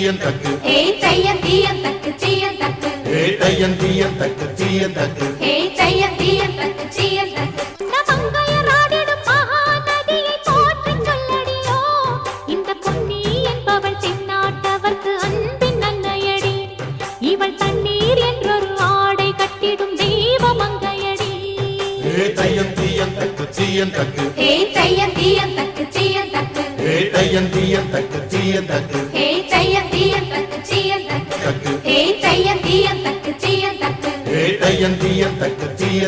தீயன் தக்கு ஹே தையன் தீயன் தக்கு சீயன் தக்கு ஹே தையன் தீயன் தக்கு தீயன் தக்கு ஹே தையன் தீயன் தக்கு சீயன் தக்கு மங்கையராடிடும் மகாநதியை போற்றிச் சொல்லடியோ இந்த பொன்னி என்பவள் தென்னாட்டவர்க்கு அன்பின் அன்னையடி இவள் தண்ணீர் என்றொரு ஆடை கட்டிடும் தெய்வ மங்கையடி ஹே தையன் தீயன் தக்கு தீயன் தக்கு ஹே தையன் தீயன் தக்கு சீயன் தக்கு ஹே தையன் தீயன் தக்கு தீயன் தக்கு ஹே தையன் தீயன் தக்கு சீயன் தக்கு தக்கு ஹே தையன் தீயன் தக்கு சீயன் தக்கு ஹே தையன் தீயன் தக்கு தீயன்